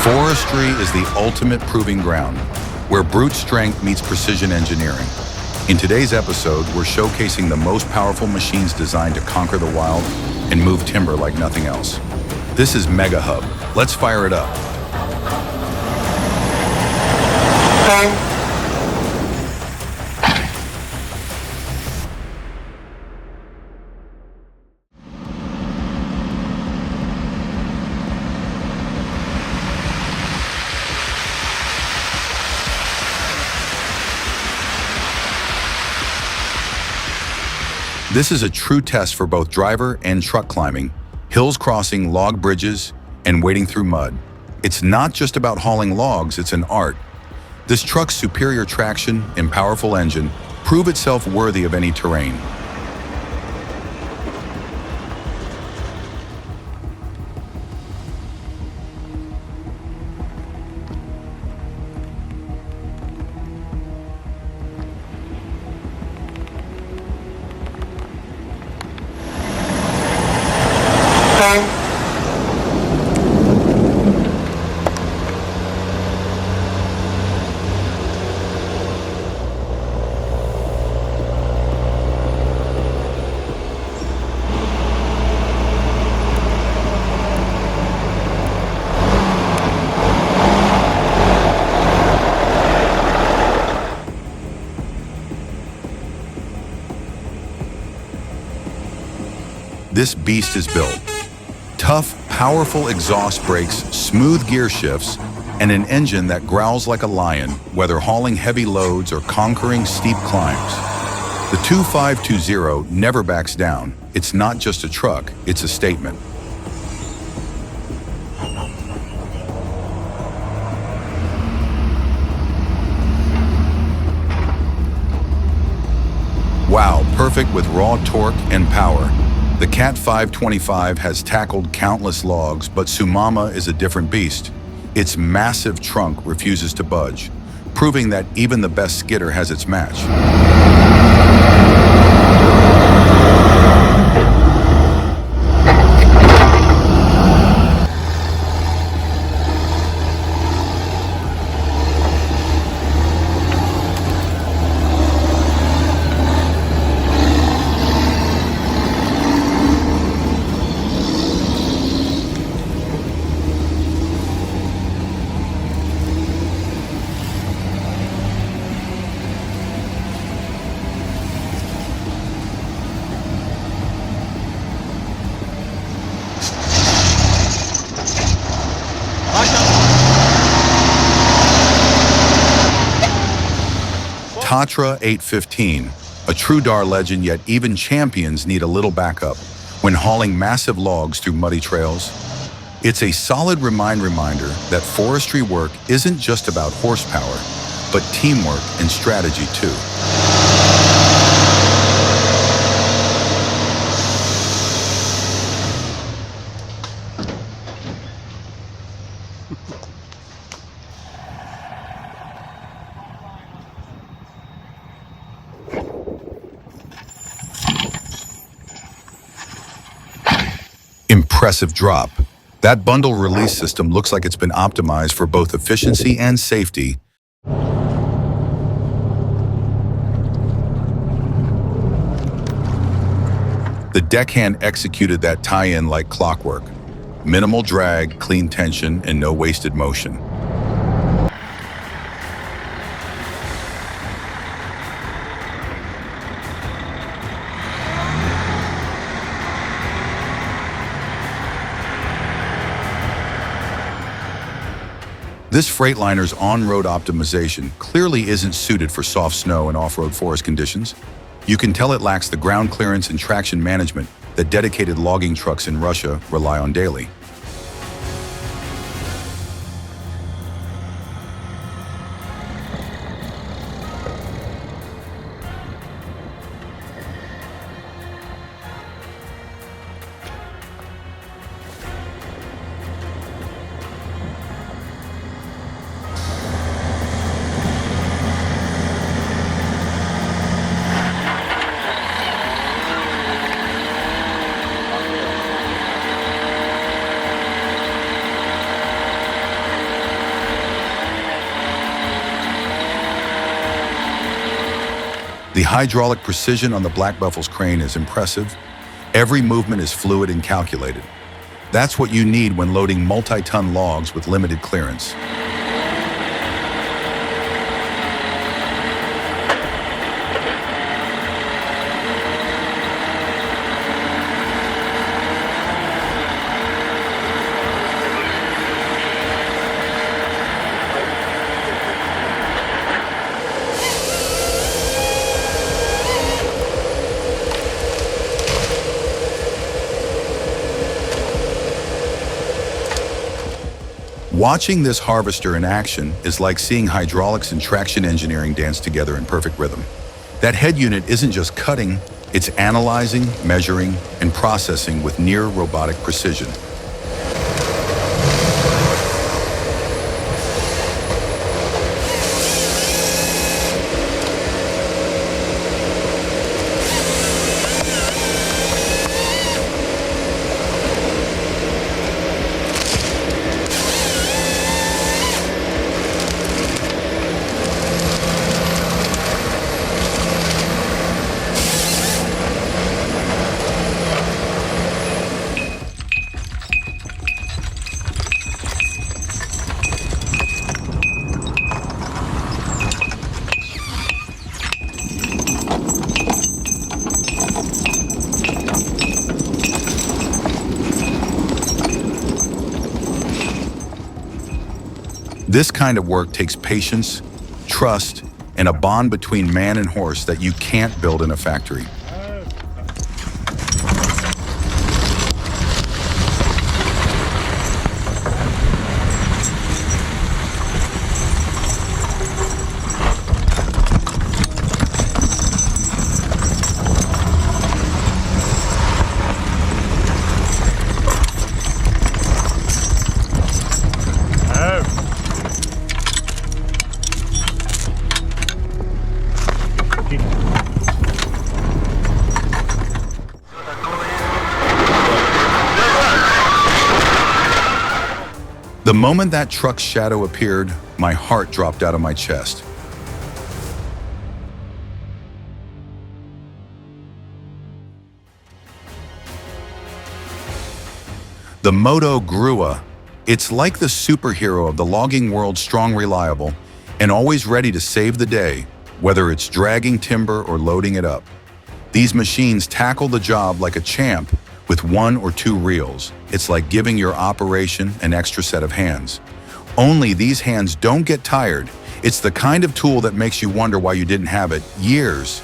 Forestry is the ultimate proving ground, where brute strength meets precision engineering. In today's episode, we're showcasing the most powerful machines designed to conquer the wild and move timber like nothing else. This is Mega Hub. Let's fire it up. This is a true test for both driver and truck climbing, hills crossing, log bridges, and wading through mud. It's not just about hauling logs, it's an art. This truck's superior traction and powerful engine prove itself worthy of any terrain. This beast is built. Tough, powerful exhaust brakes, smooth gear shifts, and an engine that growls like a lion, whether hauling heavy loads or conquering steep climbs. The 2520 never backs down. It's not just a truck, it's a statement. Wow, perfect with raw torque and power. The Cat 525 has tackled countless logs, but Sumama is a different beast. Its massive trunk refuses to budge, proving that even the best skidder has its match. Tatra 815, a true Dar legend, yet even champions need a little backup when hauling massive logs through muddy trails. It's a solid reminder that forestry work isn't just about horsepower, but teamwork and strategy too. Impressive drop. That bundle release system looks like it's been optimized for both efficiency and safety. The deckhand executed that tie-in like clockwork. Minimal drag, clean tension, and no wasted motion. This Freightliner's on-road optimization clearly isn't suited for soft snow and off-road forest conditions. You can tell it lacks the ground clearance and traction management that dedicated logging trucks in Russia rely on daily. The hydraulic precision on the Black Buffalo's crane is impressive. Every movement is fluid and calculated. That's what you need when loading multi-ton logs with limited clearance. Watching this harvester in action is like seeing hydraulics and traction engineering dance together in perfect rhythm. That head unit isn't just cutting, it's analyzing, measuring, and processing with near robotic precision. This kind of work takes patience, trust, and a bond between man and horse that you can't build in a factory. The moment that truck's shadow appeared, my heart dropped out of my chest. The Moto Grua. It's like the superhero of the logging world, strong, reliable, and always ready to save the day, whether it's dragging timber or loading it up. These machines tackle the job like a champ with 1 or 2 reels. It's like giving your operation an extra set of hands. Only these hands don't get tired. It's the kind of tool that makes you wonder why you didn't have it years.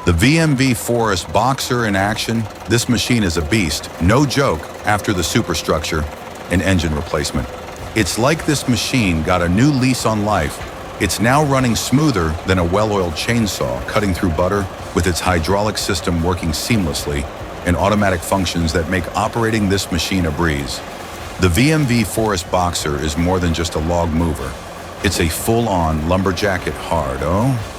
The VMV Forest Boxer in action. This machine is a beast, no joke, after the superstructure and engine replacement. It's like this machine got a new lease on life. It's now running smoother than a well-oiled chainsaw, cutting through butter with its hydraulic system working seamlessly and automatic functions that make operating this machine a breeze. The VMV Forest Boxer is more than just a log mover. It's a full-on lumberjack at heart, oh?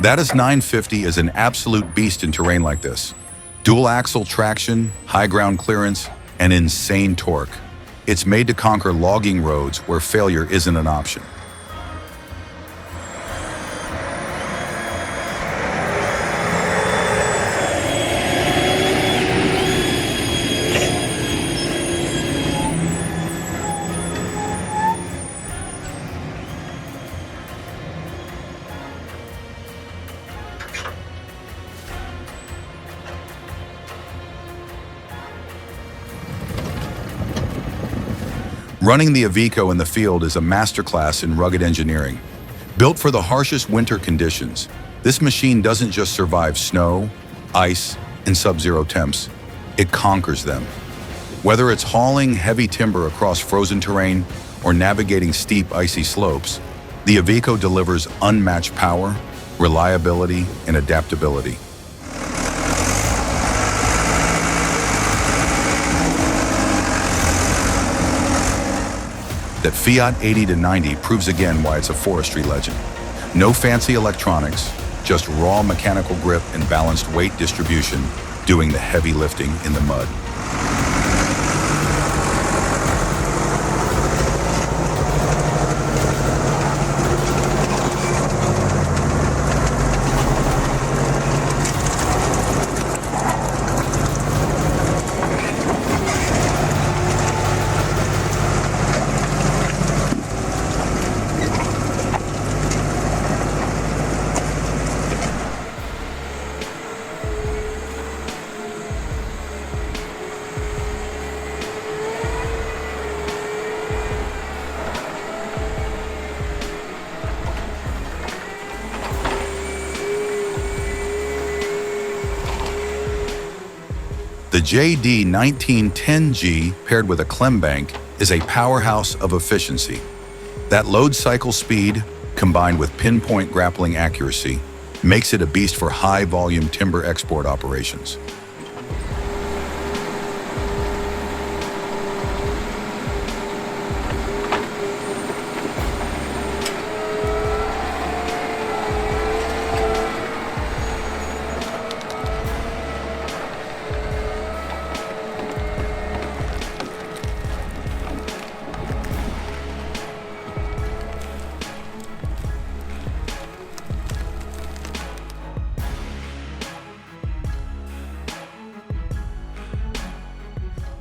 That is 950 is an absolute beast in terrain like this. Dual axle traction, high ground clearance, and insane torque. It's made to conquer logging roads where failure isn't an option. Running the Iveco in the field is a masterclass in rugged engineering. Built for the harshest winter conditions, this machine doesn't just survive snow, ice, and sub-zero temps, it conquers them. Whether it's hauling heavy timber across frozen terrain or navigating steep, icy slopes, the Iveco delivers unmatched power, reliability, and adaptability. That Fiat 80-90 proves again why it's a forestry legend. No fancy electronics, just raw mechanical grip and balanced weight distribution doing the heavy lifting in the mud. The JD1910G paired with a clem bank is a powerhouse of efficiency. That load cycle speed, combined with pinpoint grappling accuracy, makes it a beast for high-volume timber export operations.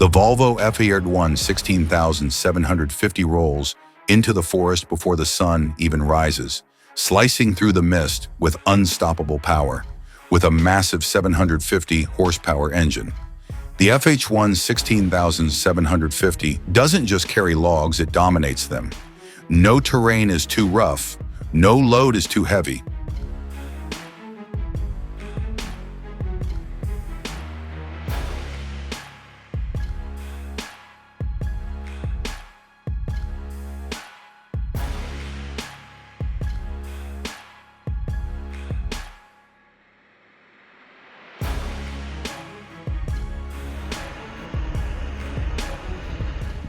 The Volvo F81 16,750 rolls into the forest before the sun even rises, slicing through the mist with unstoppable power, with a massive 750 horsepower engine. The FH1 16750 doesn't just carry logs, it dominates them. No terrain is too rough, no load is too heavy.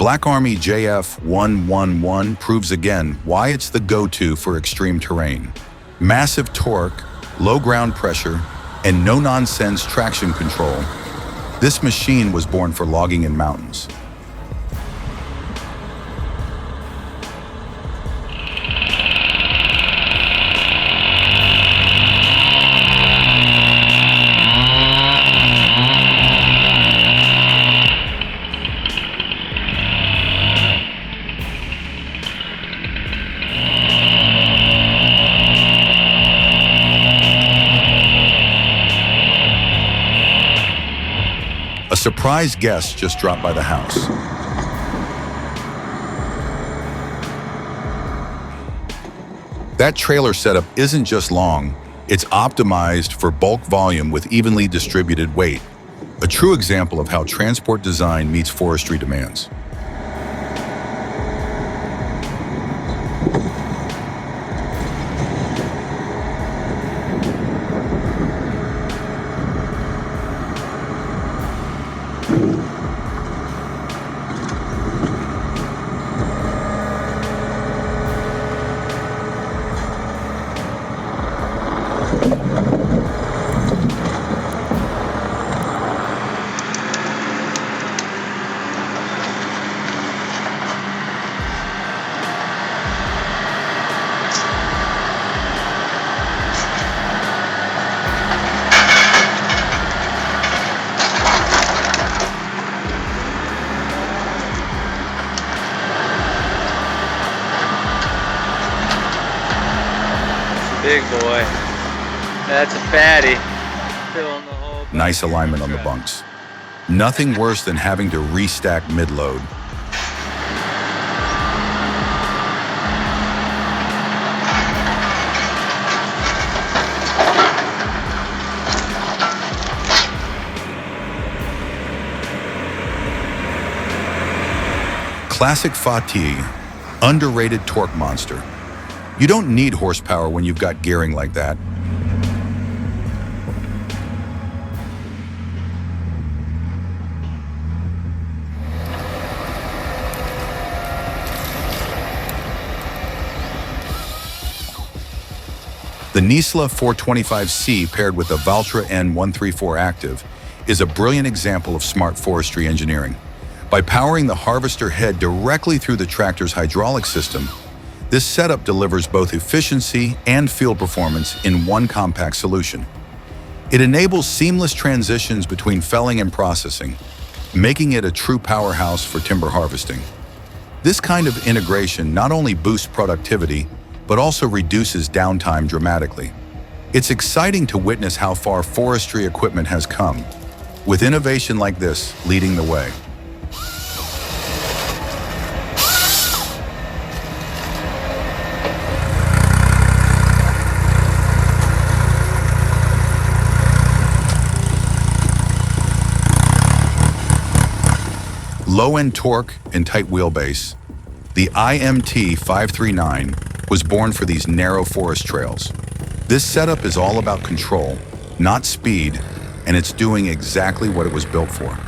Black Army JF111 proves again why it's the go-to for extreme terrain. Massive torque, low ground pressure, and no-nonsense traction control. This machine was born for logging in mountains. A surprise guest just dropped by the house. That trailer setup isn't just long, it's optimized for bulk volume with evenly distributed weight. A true example of how transport design meets forestry demands. Big boy. That's a fatty. Filling the whole Nice alignment on the bunks. Nothing worse than having to restack mid-load. classic fatigue, underrated torque monster. You don't need horsepower when you've got gearing like that. The Nisla 425C paired with the Valtra N134 Active is a brilliant example of smart forestry engineering. By powering the harvester head directly through the tractor's hydraulic system, this setup delivers both efficiency and field performance in one compact solution. It enables seamless transitions between felling and processing, making it a true powerhouse for timber harvesting. This kind of integration not only boosts productivity, but also reduces downtime dramatically. It's exciting to witness how far forestry equipment has come, with innovation like this leading the way. Low-end torque and tight wheelbase, the IMT 539 was born for these narrow forest trails. This setup is all about control, not speed, and it's doing exactly what it was built for.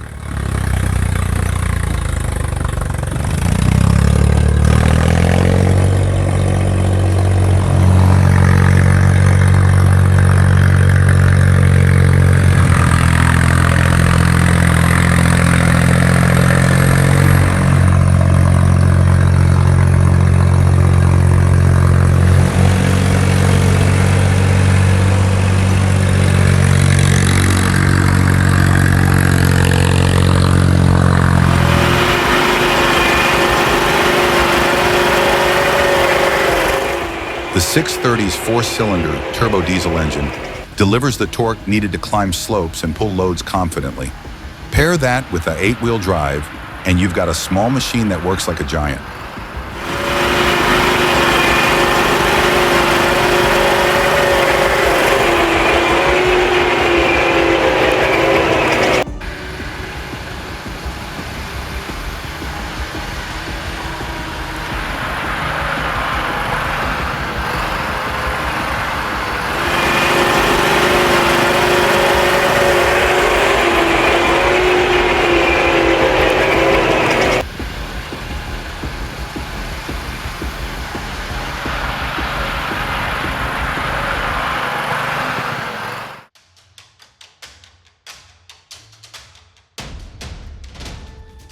The 630's four-cylinder turbo diesel engine delivers the torque needed to climb slopes and pull loads confidently. Pair that with the 8-wheel drive, and you've got a small machine that works like a giant.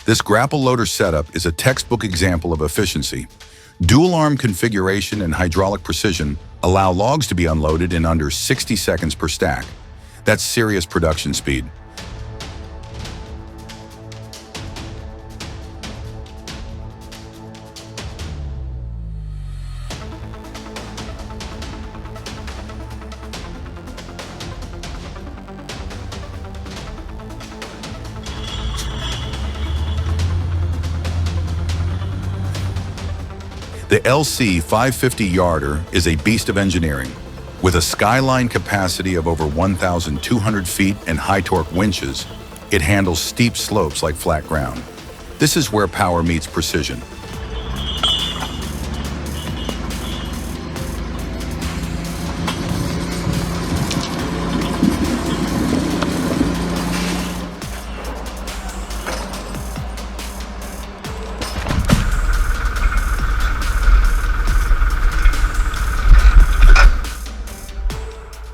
This grapple loader setup is a textbook example of efficiency. Dual-arm configuration and hydraulic precision allow logs to be unloaded in under 60 seconds per stack. That's serious production speed. The LC 550 yarder is a beast of engineering. With a skyline capacity of over 1,200 feet and high torque winches, it handles steep slopes like flat ground. This is where power meets precision.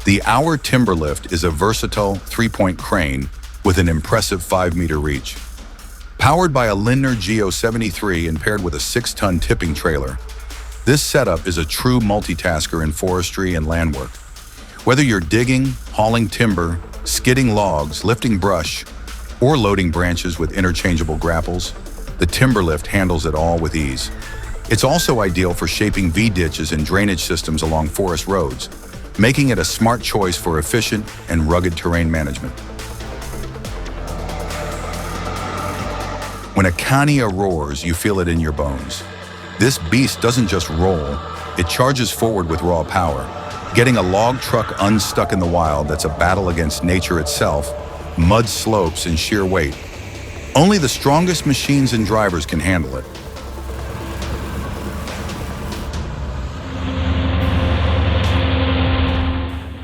The Hour Timberlift is a versatile 3-point crane with an impressive 5-meter reach. Powered by a Lindner Geo 73 and paired with a 6-ton tipping trailer, this setup is a true multitasker in forestry and land work. Whether you're digging, hauling timber, skidding logs, lifting brush, or loading branches with interchangeable grapples, the Timberlift handles it all with ease. It's also ideal for shaping V-ditches and drainage systems along forest roads, making it a smart choice for efficient and rugged terrain management. When a Cania roars, you feel it in your bones. This beast doesn't just roll, it charges forward with raw power, getting a log truck unstuck in the wild that's a battle against nature itself, mud slopes, and sheer weight. Only the strongest machines and drivers can handle it.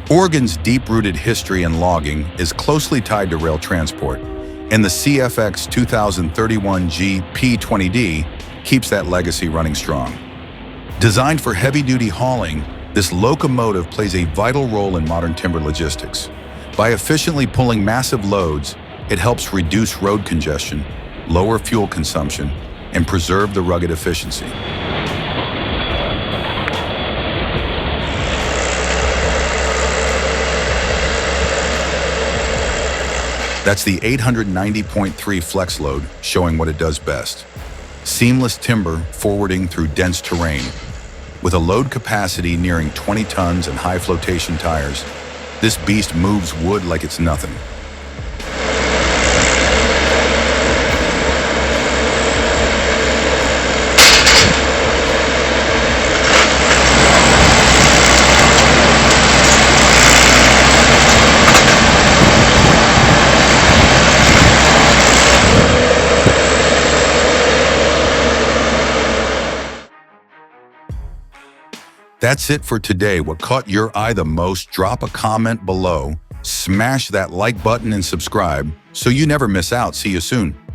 Oregon's deep-rooted history in logging is closely tied to rail transport, and the CFX 2031G P20D keeps that legacy running strong. Designed for heavy-duty hauling, this locomotive plays a vital role in modern timber logistics. By efficiently pulling massive loads, it helps reduce road congestion, lower fuel consumption, and preserve the rugged efficiency. That's the 890.3 flex load showing what it does best. Seamless timber forwarding through dense terrain. With a load capacity nearing 20 tons and high flotation tires, this beast moves wood like it's nothing. That's it for today. What caught your eye the most? Drop a comment below, smash that like button and subscribe so you never miss out. See you soon.